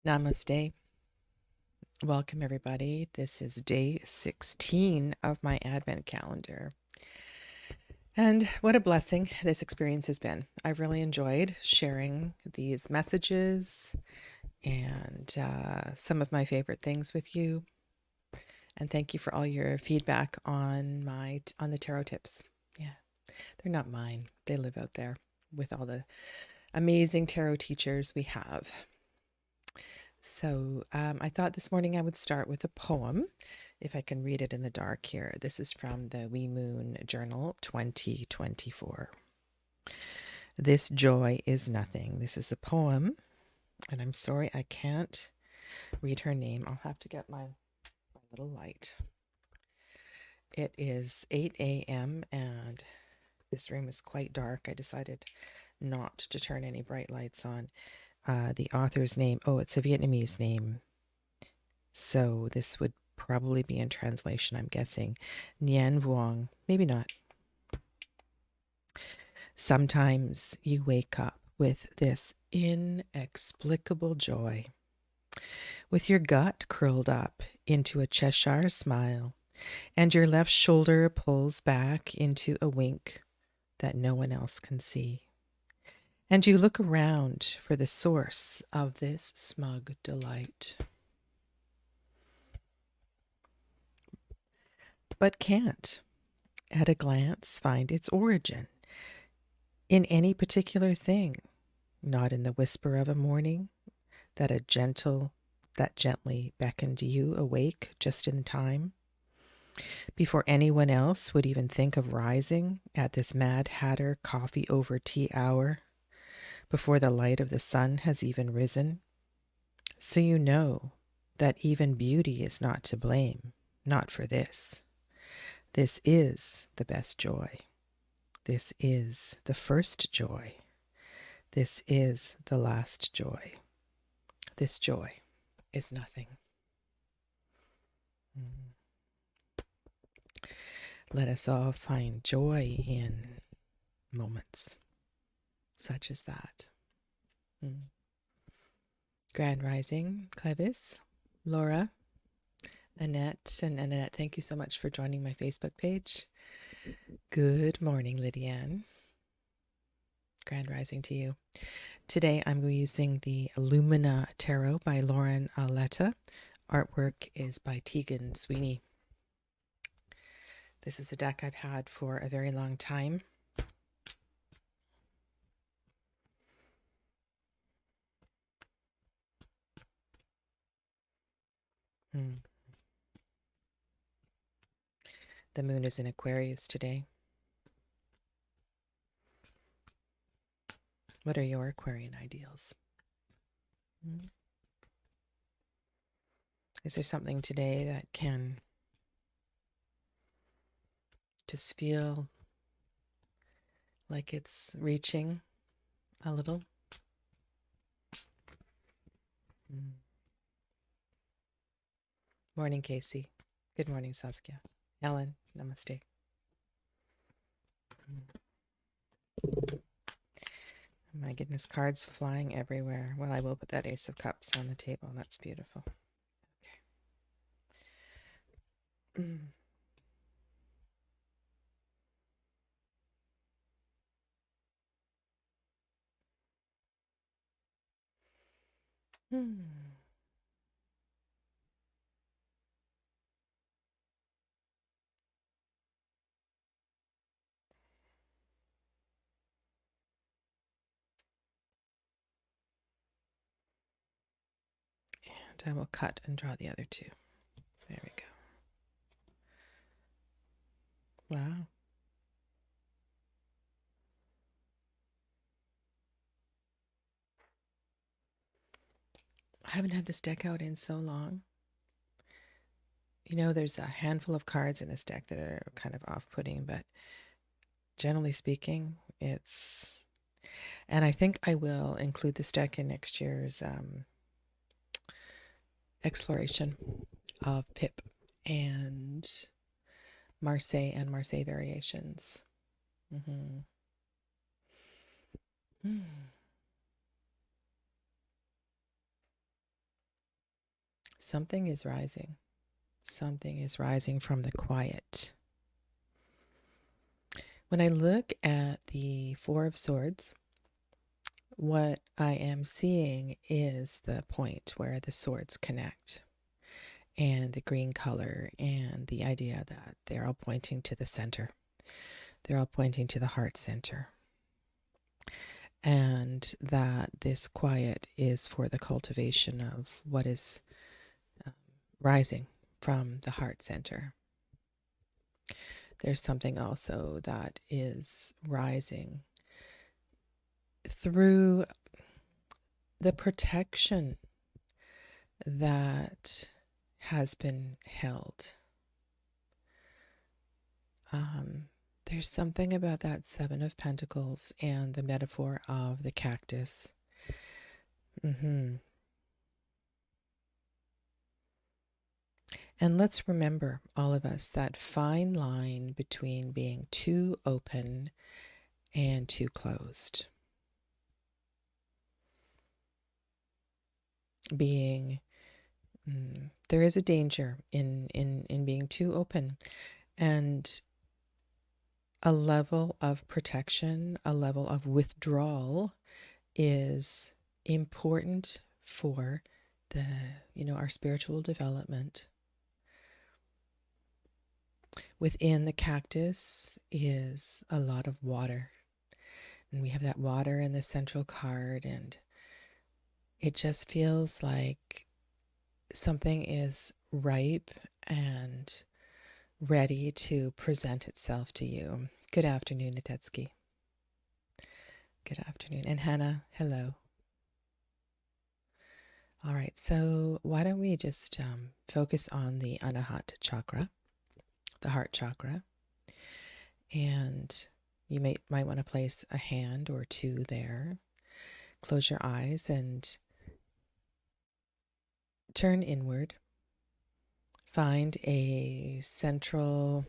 Namaste. Welcome, everybody. This is day 16 of my Advent calendar. And what a blessing this experience has been. I've really enjoyed sharing these messages and some of my favorite things with you. And thank you for all your feedback on the tarot tips. Yeah, they're not mine. They live out there with all the amazing tarot teachers we have. So I thought this morning I would start with a poem, if I can read it in the dark here. This is from the Wee Moon Journal 2024. This joy is nothing. This is a poem, and I'm sorry I can't read her name. I'll have to get my little light. It is 8 a.m. and this room is quite dark. I decided not to turn any bright lights on. The author's name, it's a Vietnamese name. So this would probably be in translation, I'm guessing. Nguyen Vuong, maybe not. Sometimes you wake up with this inexplicable joy, with your gut curled up into a Cheshire smile, and your left shoulder pulls back into a wink that no one else can see. And you look around for the source of this smug delight, but can't, at a glance, find its origin in any particular thing, not in the whisper of a morning that gently beckoned you awake just in time, before anyone else would even think of rising at this Mad Hatter coffee over tea hour, before the light of the sun has even risen. So you know that even beauty is not to blame, not for this. This is the best joy. This is the first joy. This is the last joy. This joy is nothing. Let us all find joy in moments such as that. Grand Rising, Clevis, Laura, Annette, and Annette, thank you so much for joining my Facebook page. Good morning, Lydiane. Grand Rising to you. Today I'm using the Illumina Tarot by Lauren Aletta. Artwork is by Tegan Sweeney. This is a deck I've had for a very long time. The moon is in Aquarius today. What are your Aquarian ideals? Is there something today that can just feel like it's reaching a little? Morning, Casey. Good morning, Saskia. Ellen, namaste. My goodness, cards flying everywhere. Well, I will put that Ace of Cups on the table. That's beautiful. Okay. And I will cut and draw the other two. There we go. Wow. I haven't had this deck out in so long. You know, there's a handful of cards in this deck that are kind of off-putting, but generally speaking, it's... And I think I will include this deck in next year's exploration of Pip and Marseille and Marseille variations. Something is rising. Something is rising from the quiet. When I look at the Four of Swords, what I am seeing is the point where the swords connect, and the green color, and the idea that they're all pointing to the center. They're all pointing to the heart center. And that this quiet is for the cultivation of what is rising from the heart center. There's something also that is rising through the protection that has been held. There's something about that Seven of Pentacles and the metaphor of the cactus. And let's remember, all of us, that fine line between being too open and too closed. There is a danger in being too open, and a level of protection, a level of withdrawal is important for our spiritual development. Within the cactus is a lot of water, and we have that water in the central card, and it just feels like something is ripe and ready to present itself to you. Good afternoon, Natetsky. Good afternoon. And Hannah, hello. All right, so why don't we just focus on the Anahat chakra, the heart chakra, and you might want to place a hand or two there. Close your eyes and turn inward. Find a spot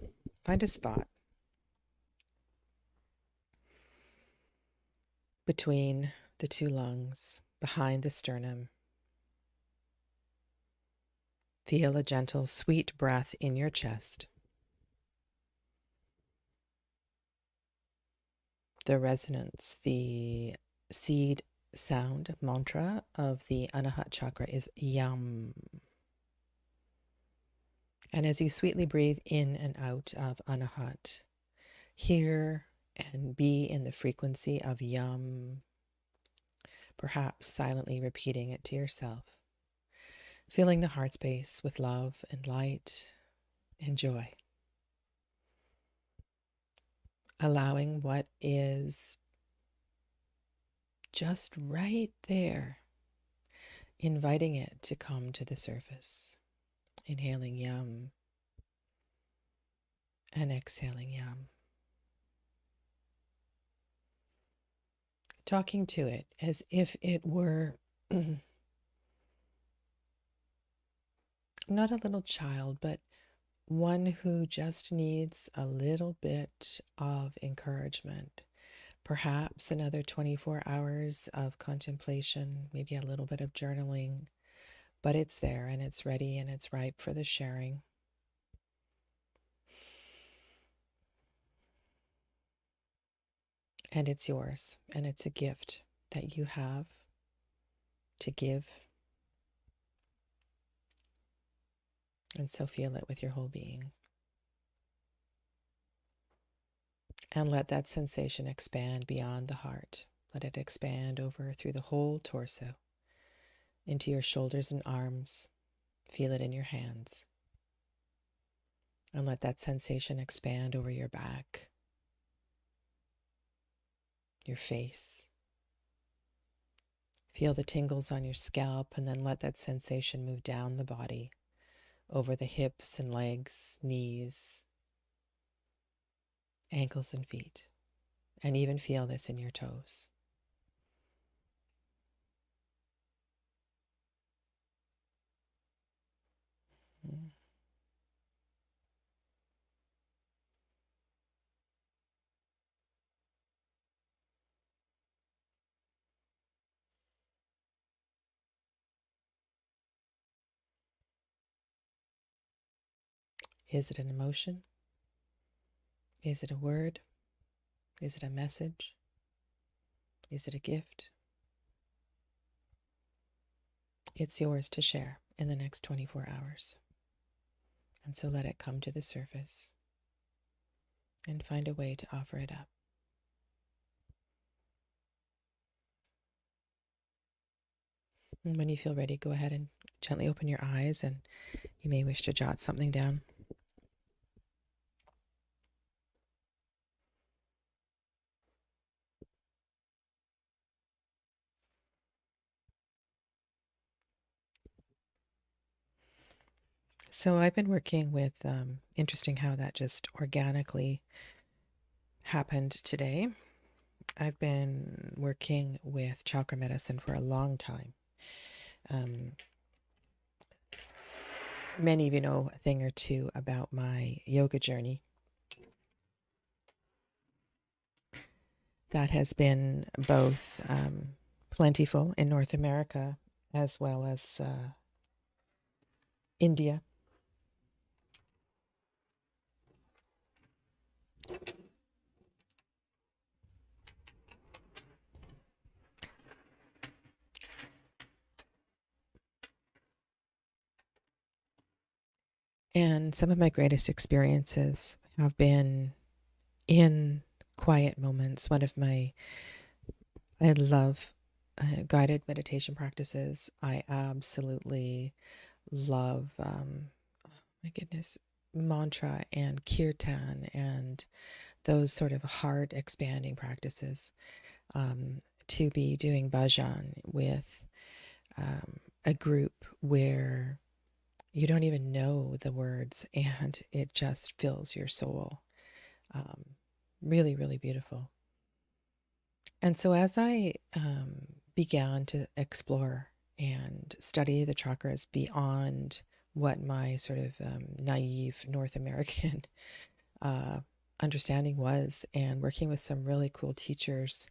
between the two lungs, behind the sternum. Feel a gentle, sweet breath in your chest. The resonance, the seed sound mantra of the Anahat chakra is Yam. And as you sweetly breathe in and out of Anahat, hear and be in the frequency of Yam, perhaps silently repeating it to yourself, filling the heart space with love and light and joy, allowing what is just right there, inviting it to come to the surface. Inhaling Yam and exhaling Yam. Talking to it as if it were not a little child, but one who just needs a little bit of encouragement. Perhaps another 24 hours of contemplation, maybe a little bit of journaling, but it's there and it's ready and it's ripe for the sharing. And it's yours, and it's a gift that you have to give. And so feel it with your whole being. And let that sensation expand beyond the heart. Let it expand over through the whole torso, into your shoulders and arms. Feel it in your hands. And let that sensation expand over your back, your face. Feel the tingles on your scalp, and then let that sensation move down the body, over the hips and legs, knees, ankles and feet. And even feel this in your toes. Is it an emotion? Is it a word? Is it a message? Is it a gift? It's yours to share in the next 24 hours. And so let it come to the surface and find a way to offer it up. And when you feel ready, go ahead and gently open your eyes, and you may wish to jot something down. So I've been working with, interesting how that just organically happened today. I've been working with chakra medicine for a long time. Many of you know a thing or two about my yoga journey. That has been both plentiful in North America as well as India. And some of my greatest experiences have been in quiet moments. I love guided meditation practices. I absolutely love, oh my goodness, mantra and kirtan and those sort of heart expanding practices. To be doing bhajan with a group where you don't even know the words and it just fills your soul. Really, really beautiful. And so as I began to explore and study the chakras beyond what my sort of naive North American understanding was, and working with some really cool teachers,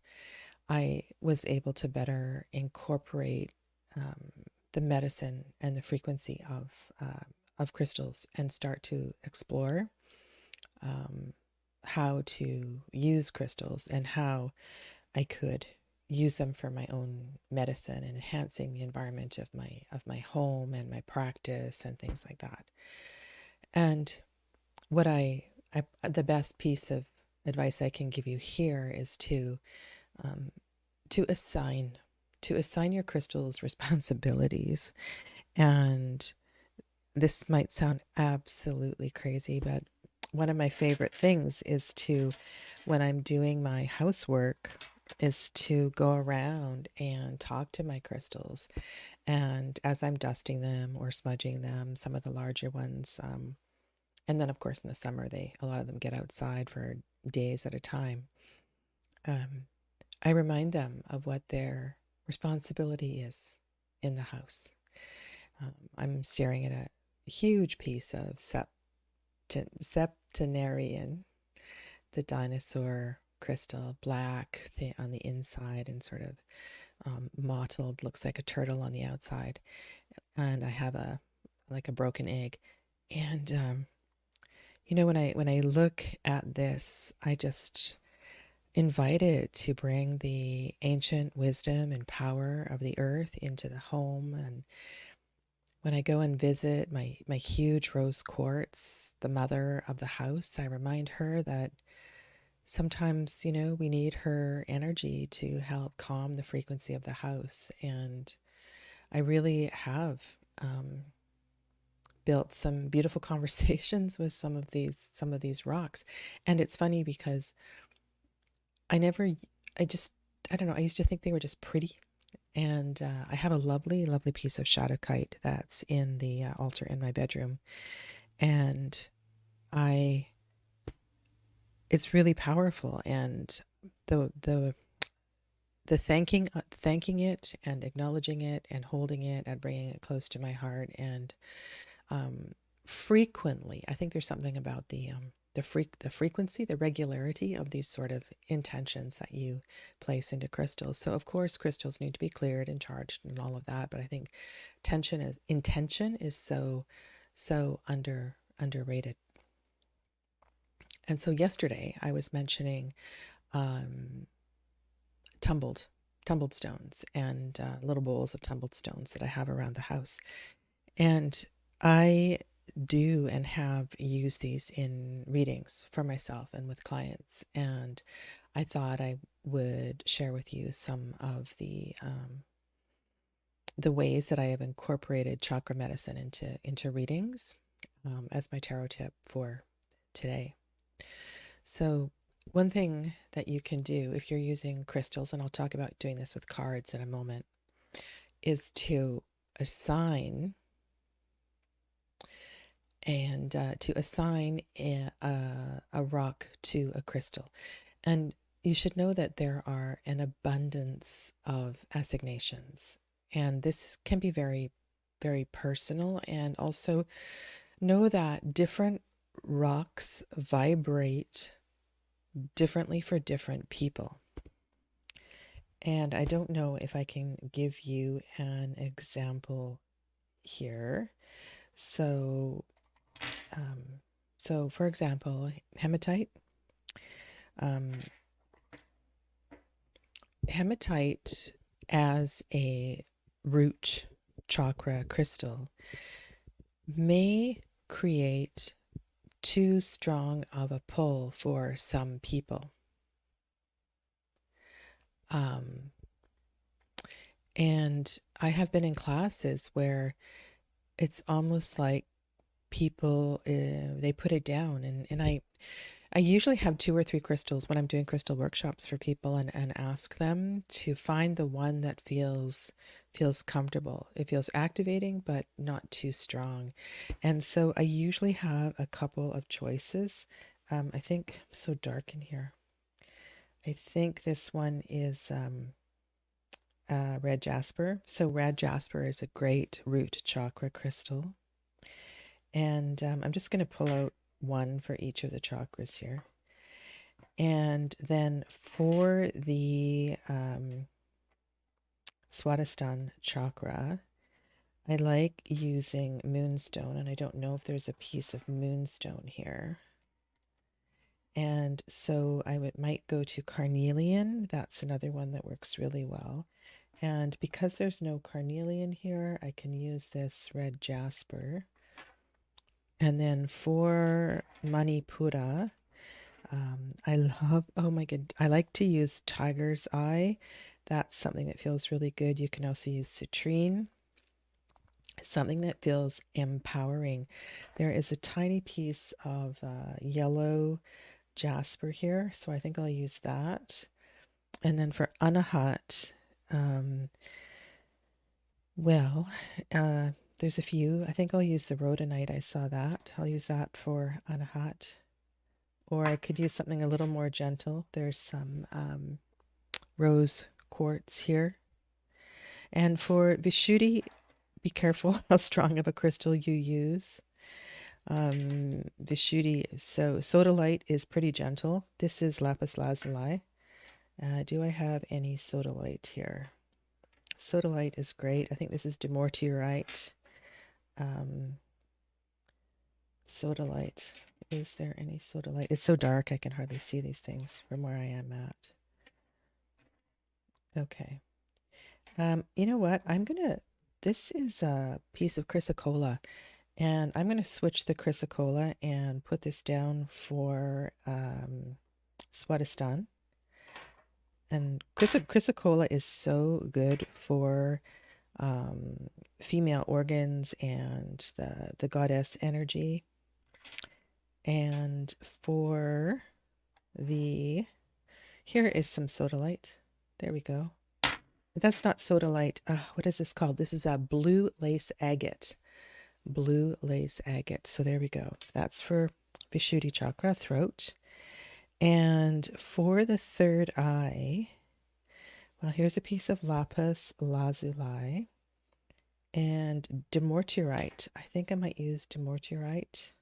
I was able to better incorporate the medicine and the frequency of crystals and start to explore how to use crystals and how I could use them for my own medicine and enhancing the environment of my home and my practice and things like that. And what the best piece of advice I can give you here is um, to assign your crystals responsibilities. And this might sound absolutely crazy, but one of my favorite things is to, when I'm doing my housework, is to go around and talk to my crystals. And as I'm dusting them or smudging them, some of the larger ones, and then of course in the summer, a lot of them get outside for days at a time. I remind them of what their responsibility is in the house. I'm staring at a huge piece of septenarian, the dinosaur crystal, black on the inside and sort of mottled, looks like a turtle on the outside. And I have like a broken egg. And when I look at this, I just invite it to bring the ancient wisdom and power of the earth into the home. And when I go and visit my huge rose quartz, the mother of the house, I remind her that sometimes, we need her energy to help calm the frequency of the house. And I really have built some beautiful conversations with some of these rocks. And it's funny because I never, I don't know, I used to think they were just pretty. And I have a lovely, lovely piece of shadowkite that's in the altar in my bedroom. And it's really powerful. And the thanking it and acknowledging it and holding it and bringing it close to my heart. And frequently, I think there's something about the frequency, the regularity of these sort of intentions that you place into crystals. So of course, crystals need to be cleared and charged and all of that. But I think intention is so underrated. And so yesterday I was mentioning um, tumbled stones and little bowls of tumbled stones that I have around the house. And I do and have used these in readings for myself and with clients. And I thought I would share with you some of the ways that I have incorporated chakra medicine into readings as my tarot tip for today. So one thing that you can do if you're using crystals, and I'll talk about doing this with cards in a moment, is to assign a rock to a crystal. And you should know that there are an abundance of assignations, and this can be very, very personal. And also know that different rocks vibrate differently for different people. And I don't know if I can give you an example here. So, for example, hematite. Um, Hematite as a root chakra crystal may create too strong of a pull for some people. And I have been in classes where it's almost like people, they put it down. And I usually have 2 or 3 crystals when I'm doing crystal workshops for people, and ask them to find the one that feels comfortable. It feels activating, but not too strong. And so I usually have a couple of choices. I think so dark in here. I think this one is red jasper. So red jasper is a great root chakra crystal. And I'm just going to pull out one for each of the chakras here. And then for the Swadhisthana chakra, I like using moonstone, and I don't know if there's a piece of moonstone here. And so might go to carnelian. That's another one that works really well. And because there's no carnelian here, I can use this red jasper. And then for Manipura, I love, oh my god, I like to use tiger's eye. That's something that feels really good. You can also use citrine, something that feels empowering. There is a tiny piece of yellow jasper here, so I think I'll use that. And then for anahat, well, there's a few. I think I'll use the rhodonite. I saw that. I'll use that for anahat. Or I could use something a little more gentle. There's some rose quartz here. And for Vishuddhi, be careful how strong of a crystal you use. Vishuddhi, so sodalite is pretty gentle. This is lapis lazuli. Do I have any sodalite here? Sodalite is great. I think this is dumortierite. Sodalite. Is there any sodalite? It's so dark I can hardly see these things from where I am at. Okay. You know what? This is a piece of chrysocolla, and I'm going to switch the chrysocolla and put this down for Swadhisthana. And chrysocolla is so good for female organs and the goddess energy. And for here is some sodalite. There we go. That's not sodalite. What is this called? This is a blue lace agate. Blue lace agate. So there we go. That's for Vishuddhi chakra, throat. And for the third eye, well, here's a piece of lapis lazuli and dumortierite. I think I might use dumortierite.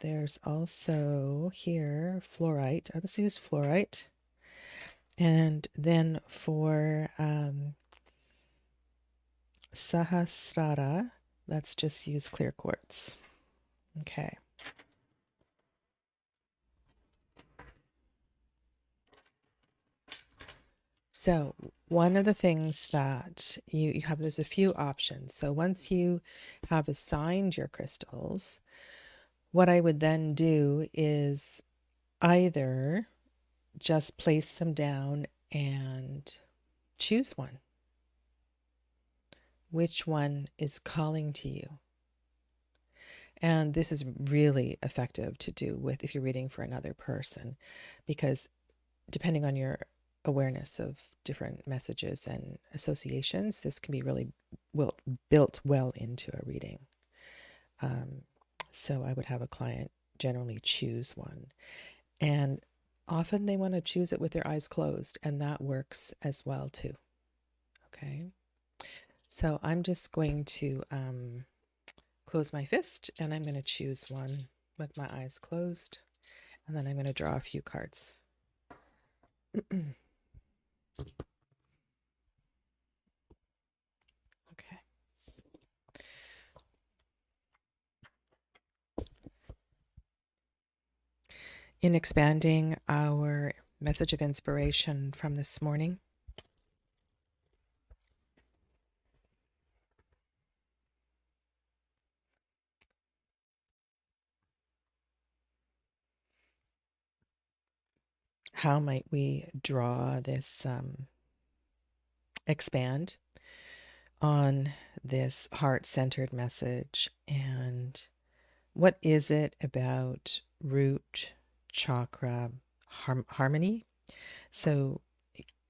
There's also here fluorite. Let's use fluorite. And then for Sahasrara, let's just use clear quartz. Okay. So one of the things that you have, there's a few options. So once you have assigned your crystals, what I would then do is either just place them down and choose one. Which one is calling to you? And this is really effective to do with if you're reading for another person, because depending on your awareness of different messages and associations, this can be really built well into a reading. So I would have a client generally choose one. And often they want to choose it with their eyes closed, and that works as well too. Okay. So I'm just going to close my fist, and I'm going to choose one with my eyes closed, and then I'm going to draw a few cards. Okay. In expanding our message of inspiration from this morning, how might we draw this, expand on this heart-centered message? And what is it about root chakra harmony? So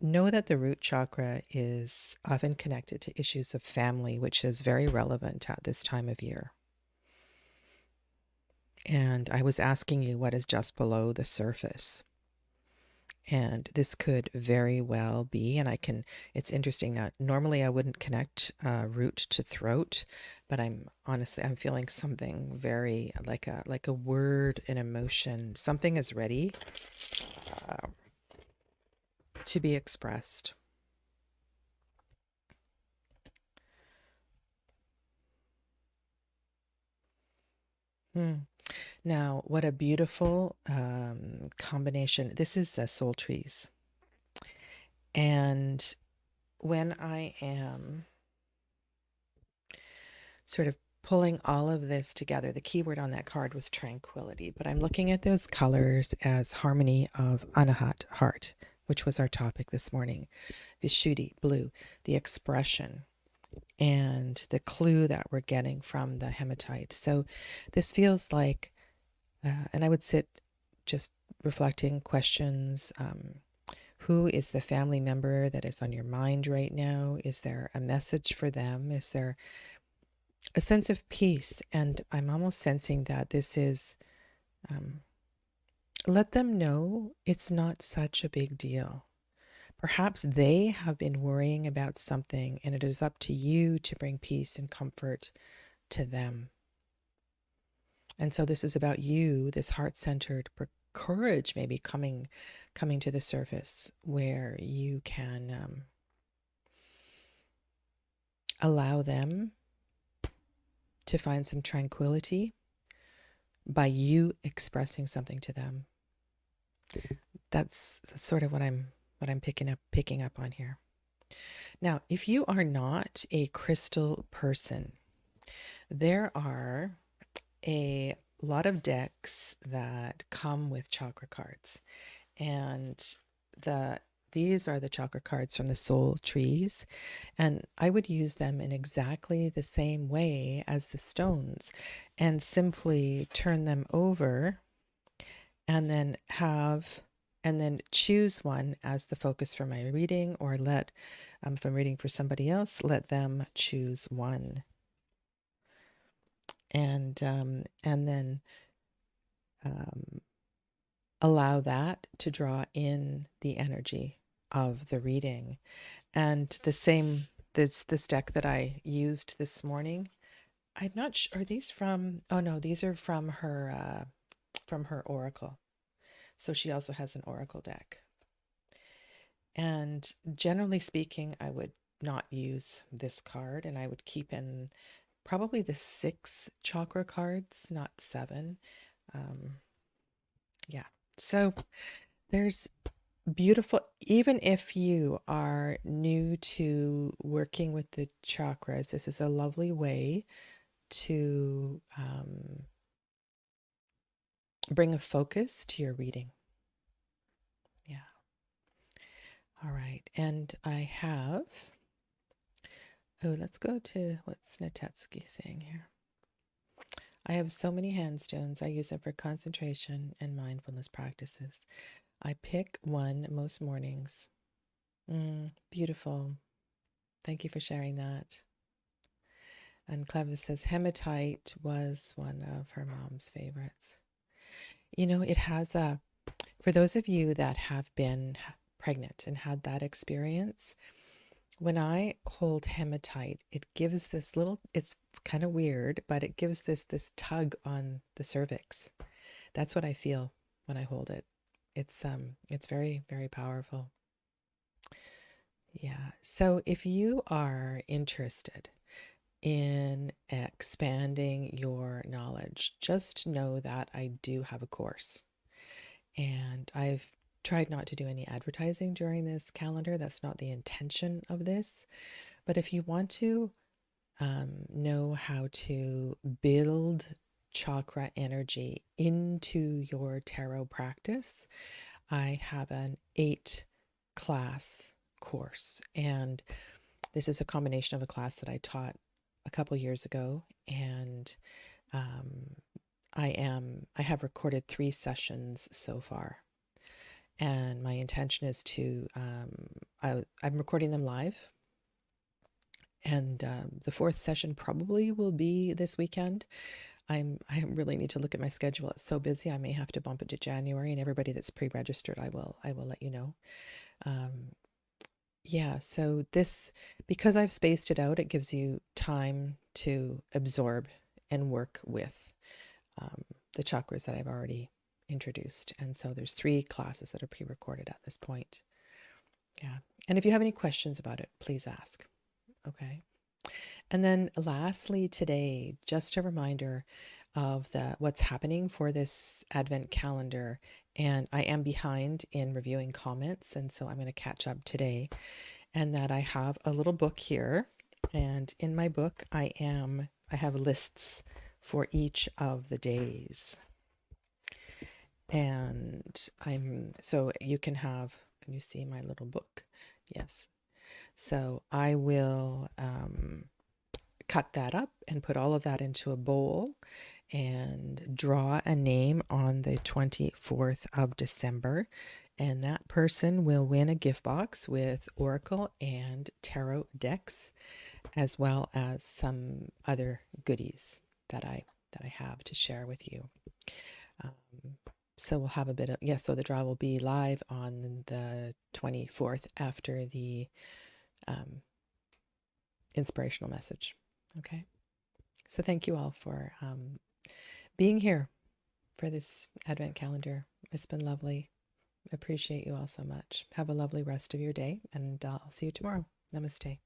know that the root chakra is often connected to issues of family, which is very relevant at this time of year. And I was asking you what is just below the surface. And this could very well be, and it's interesting now, normally I wouldn't connect root to throat, but I'm feeling something very like a word, an emotion, something is ready to be expressed. Now, what a beautiful combination. This is soul trees. And when I am sort of pulling all of this together, the key word on that card was tranquility, but I'm looking at those colors as harmony of Anahat, heart, which was our topic this morning. Vishuddhi, blue, the expression, and the clue that we're getting from the hematite. So this feels like, and I would sit just reflecting questions. Who is the family member that is on your mind right now? Is there a message for them? Is there a sense of peace? And I'm almost sensing that this is, let them know it's not such a big deal. Perhaps they have been worrying about something, and it is up to you to bring peace and comfort to them. And so this is about you, this heart-centered courage maybe coming to the surface, where you can allow them to find some tranquility by you expressing something to them. That's sort of what I'm picking up on here. Now, if you are not a crystal person, there are a lot of decks that come with chakra cards, and these are the chakra cards from the soul trees, and I would use them in exactly the same way as the stones, and simply turn them over, and then choose one as the focus for my reading, or if I'm reading for somebody else, let them choose one, and then allow that to draw in the energy of the reading. And this deck that I used this morning, I'm not sure, are these from, oh no, these are from her oracle. So she also has an oracle deck. And generally speaking, I would not use this card, and I would keep in probably the 6 chakra cards, not 7. Yeah. So there's beautiful. Even if you are new to working with the chakras, this is a lovely way to bring a focus to your reading. Yeah. All right. And I have, oh, let's go to what's Natetsky saying here. I have so many handstones. I use them for concentration and mindfulness practices. I pick one most mornings. Beautiful. Thank you for sharing that. And Clevis says hematite was one of her mom's favorites. You know, it has a, for those of you that have been pregnant and had that experience, when I hold hematite, it gives this little, it's kind of weird, but it gives this tug on the cervix. That's what I feel when I hold it. It's very, very powerful. Yeah. So if you are interested in expanding your knowledge, just know that I do have a course. And I've tried not to do any advertising during this calendar. That's not the intention of this. But if you want to know how to build chakra energy into your tarot practice, I have an 8-class course. And this is a combination of a class that I taught a couple years ago, and I have recorded 3 sessions so far, and my intention is to I'm recording them live, and the 4th session probably will be this weekend. I really need to look at my schedule. It's so busy. I may have to bump it to January, and everybody that's pre-registered, I will let you know. Yeah, so this, because I've spaced it out, it gives you time to absorb and work with the chakras that I've already introduced. And so there's 3 classes that are pre-recorded at this point. Yeah. And if you have any questions about it, please ask. Okay. And then lastly today, just a reminder of what's happening for this Advent calendar. And I am behind in reviewing comments, and so I'm going to catch up today. And that I have a little book here, and in my book I have lists for each of the days. And so you can you see my little book? Yes. So I will cut that up and put all of that into a bowl and draw a name on the 24th of December. And that person will win a gift box with Oracle and Tarot decks, as well as some other goodies that I have to share with you. So we'll have a bit of, yeah, so the draw will be live on the 24th after the inspirational message. Okay. So thank you all for being here for this Advent calendar. It's been lovely. Appreciate you all so much. Have a lovely rest of your day, and I'll see you tomorrow. Namaste.